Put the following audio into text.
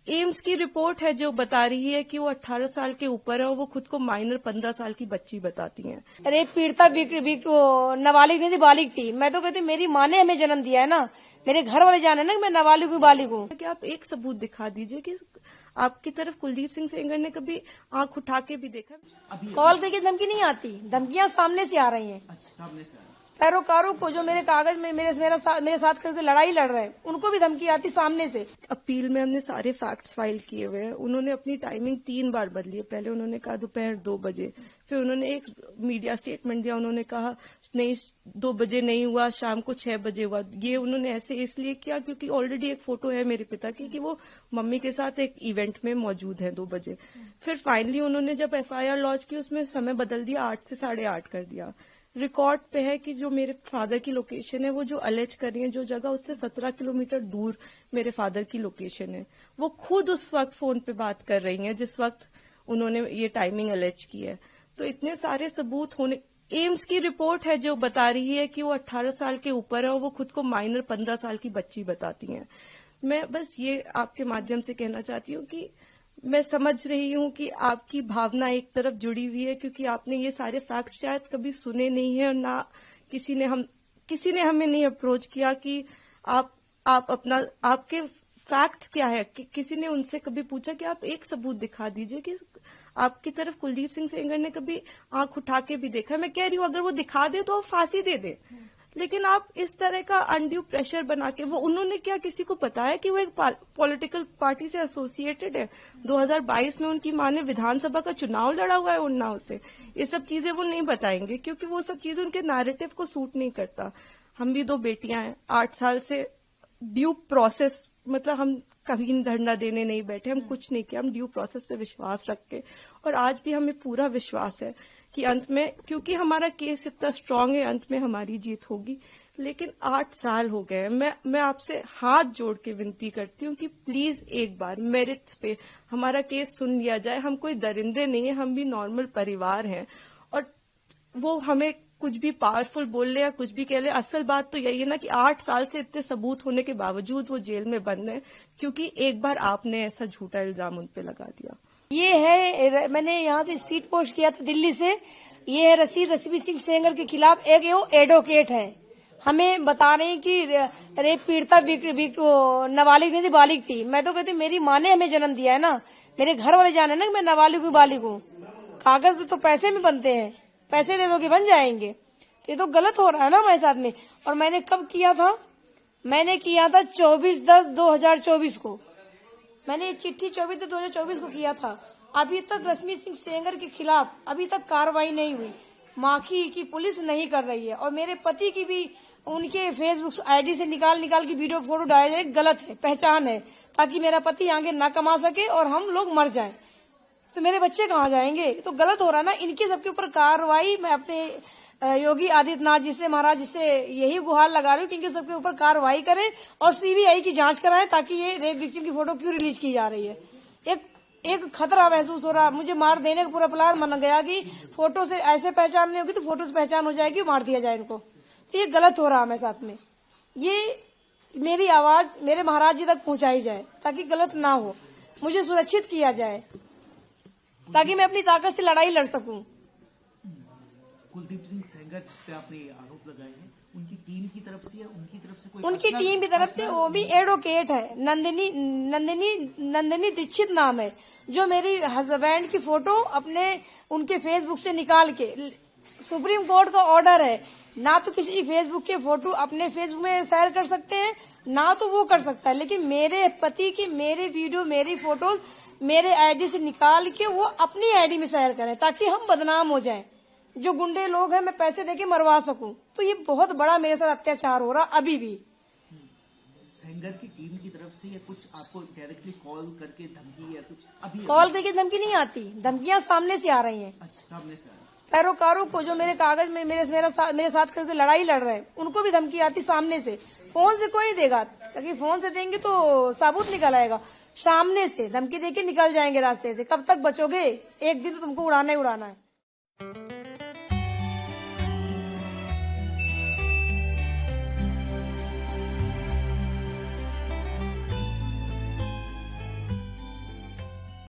AIIMS की report है जो बता रही है कि वो 18 साल के ऊपर है और वो खुद को माइनर 15 साल की बच्ची बताती हैं। रेप पीड़िता नाबालिग नहीं थी, बालिग थी। मैं तो कहती मेरी माँ ने हमें जन्म दिया है ना, मेरे घर वाले जाने ना कि मैं नाबालिग हूँ, बालिग हूँ। कि आप एक सबूत दिखा दीजिए कि आपकी तरफ कुलदीप सिंह सेंगर ने कभी आंख उठा के भी देखा। कॉल करके धमकी नहीं आती, धमकियां सामने से आ रही हैं। सामने से पैरोकारों को जो मेरे कागज में मेरे साथ खड़े होकर लड़ाई लड़ रहे हैं, उनको भी धमकी आती सामने से। अपील में हमने सारे फैक्ट्स फाइल किए हुए हैं। उन्होंने अपनी टाइमिंग 3 बार बदली है। पहले उन्होंने कहा दोपहर 2 बजे, फिर उन्होंने एक मीडिया स्टेटमेंट दिया, उन्होंने कहा नहीं 2 बजे नहीं हुआ, शाम को 6 बजे हुआ। ये उन्होंने ऐसे इसलिए किया क्योंकि ऑलरेडी एक फोटो है मेरे पिता की कि वो मम्मी के साथ एक इवेंट में मौजूद है 2 बजे। फिर फाइनली उन्होंने जब FIR लॉन्च की उसमें समय बदल दिया, 8 से 8:30 कर दिया। रिकॉर्ड पे है कि जो मेरे फादर की लोकेशन है, वो जो अलेज कर रही है जो जगह, उससे 17 किलोमीटर दूर मेरे फादर की लोकेशन है। वो खुद उस वक्त फोन पे बात कर रही हैं जिस वक्त उन्होंने ये टाइमिंग अलेज की है। तो इतने सारे सबूत होने, एम्स की रिपोर्ट है जो बता रही है कि वो 18 साल के ऊपर है और वो खुद को माइनर 15 साल की बच्ची बताती हैं। मैं बस ये आपके माध्यम से कहना चाहती हूँ कि मैं समझ रही हूँ कि आपकी भावना एक तरफ जुड़ी हुई है क्योंकि आपने ये सारे फैक्ट शायद कभी सुने नहीं है और ना किसी ने हमें नहीं अप्रोच किया कि आप अपना आपके फैक्ट्स क्या है। किसी ने उनसे कभी पूछा कि आप एक सबूत दिखा दीजिए कि आपकी तरफ कुलदीप सिंह सेंगर ने कभी आंख उठा के भी देखा। मैं कह रही हूँ अगर वो दिखा दे तो वो फांसी दे दे, लेकिन आप इस तरह का अनड्यू प्रेशर बना के, वो उन्होंने क्या किसी को पता है कि वो एक पॉलिटिकल पार्टी से एसोसिएटेड है। 2022 में उनकी मां ने विधानसभा का चुनाव लड़ा हुआ है उन्नाव से। ये सब चीजें वो नहीं बताएंगे क्योंकि वो सब चीजें उनके नैरेटिव को सूट नहीं करता। हम भी 2 बेटियां हैं, 8 साल से ड्यू प्रोसेस, मतलब हम कभी धरना देने नहीं बैठे, हम कुछ नहीं किया, हम ड्यू प्रोसेस पे विश्वास रख के, और आज भी हमें पूरा विश्वास है कि अंत में, क्योंकि हमारा केस इतना स्ट्रांग है, अंत में हमारी जीत होगी। लेकिन 8 साल हो गए, मैं आपसे हाथ जोड़ के विनती करती हूँ कि प्लीज एक बार मेरिट्स पे हमारा केस सुन लिया जाए। हम कोई दरिंदे नहीं है, हम भी नॉर्मल परिवार हैं, और वो हमें कुछ भी पावरफुल बोल ले या कुछ भी कह ले, असल बात तो यही है ना कि 8 साल से इतने सबूत होने के बावजूद वो जेल में बंद है क्योंकि एक बार आपने ऐसा झूठा इल्जाम उन पे लगा दिया। ये है, मैंने यहाँ से स्पीड पोस्ट किया था दिल्ली से। ये है रसीद सिंह सेंगर के खिलाफ एक एडवोकेट है, हमें बता रहे हैं कि रेप पीड़िता नाबालिग नहीं थी, बालिग थी। मैं तो कहती मेरी माँ ने हमें जन्म दिया है ना, मेरे घर वाले जाने ना कि मैं नाबालिग हूँ, बालिग हूँ। कागज तो पैसे में बनते हैं, पैसे दे दो कि बन जाएंगे। ये तो गलत हो रहा है ना हमारे साथ में। और मैंने कब किया था? मैंने किया था 24/10/2024 को। मैंने ये चिट्ठी 24/10/2024 को किया था। अभी तक रश्मि सिंह सेंगर के खिलाफ अभी तक कार्रवाई नहीं हुई। माखी की पुलिस नहीं कर रही है, और मेरे पति की भी उनके फेसबुक आईडी से निकाल के वीडियो फोटो डाले जाए, गलत है, पहचान है, ताकि मेरा पति आगे ना कमा सके और हम लोग मर जाएं। तो मेरे बच्चे कहाँ जाएंगे? तो गलत हो रहा है ना। इनके सबके ऊपर कार्रवाई मैं अपने योगी आदित्यनाथ जी से, महाराज जी से यही गुहार लगा रही हूँ कि इनके सबके ऊपर कार्रवाई करें और CBI की जांच कराएं, ताकि ये रेप विक्टिम की फोटो क्यों रिलीज की जा रही है। एक खतरा महसूस हो रहा, मुझे मार देने का पूरा प्लान बन गया कि फोटो से ऐसे पहचान नहीं होगी तो फोटो से पहचान हो जाएगी, मार दिया जाए इनको। तो ये गलत हो रहा है मेरे साथ में। ये मेरी आवाज मेरे महाराज जी तक पहुंचाई जाए ताकि गलत ना हो, मुझे सुरक्षित किया जाए ताकि मैं अपनी ताकत से लड़ाई लड़ सकूं। कुलदीप सिंह सेंगर जिस पे आपने आरोप लगाए हैं, उनकी टीम की तरफ से या उनकी तरफ से कोई? उनकी टीम की तरफ से, वो भी एडवोकेट है, नंदिनी दीक्षित नाम है, जो मेरी हस्बैंड की फोटो अपने उनके फेसबुक से निकाल के, सुप्रीम कोर्ट का ऑर्डर है ना तो किसी फेसबुक के फोटो अपने फेसबुक में शेयर कर सकते हैं, ना तो वो कर सकता है, लेकिन मेरे पति की मेरे वीडियो मेरी फोटोज मेरे आईडी से निकाल के वो अपनी आईडी में शेयर करें ताकि हम बदनाम हो जाएं। जो गुंडे लोग हैं मैं पैसे देके मरवा सकूं। तो ये बहुत बड़ा मेरे साथ अत्याचार हो रहा अभी भी। सेंगर की टीम की तरफ से या कुछ आपको डायरेक्टली कॉल करके धमकी या कुछ? अभी कॉल करके धमकी नहीं आती, धमकियां सामने से आ रही हैं। सामने से पैरोकारों को जो मेरे कागज में मेरे साथ खड़े होकर लड़ाई लड़ रहे हैं, उनको भी धमकी आती सामने से। फोन से कोई नहीं देगा, क्योंकि फोन से देंगे तो सबूत निकल आएगा। सामने से धमकी देके निकल जाएंगे रास्ते से। कब तक बचोगे? एक दिन तो तुमको उड़ाना ही उड़ाना है।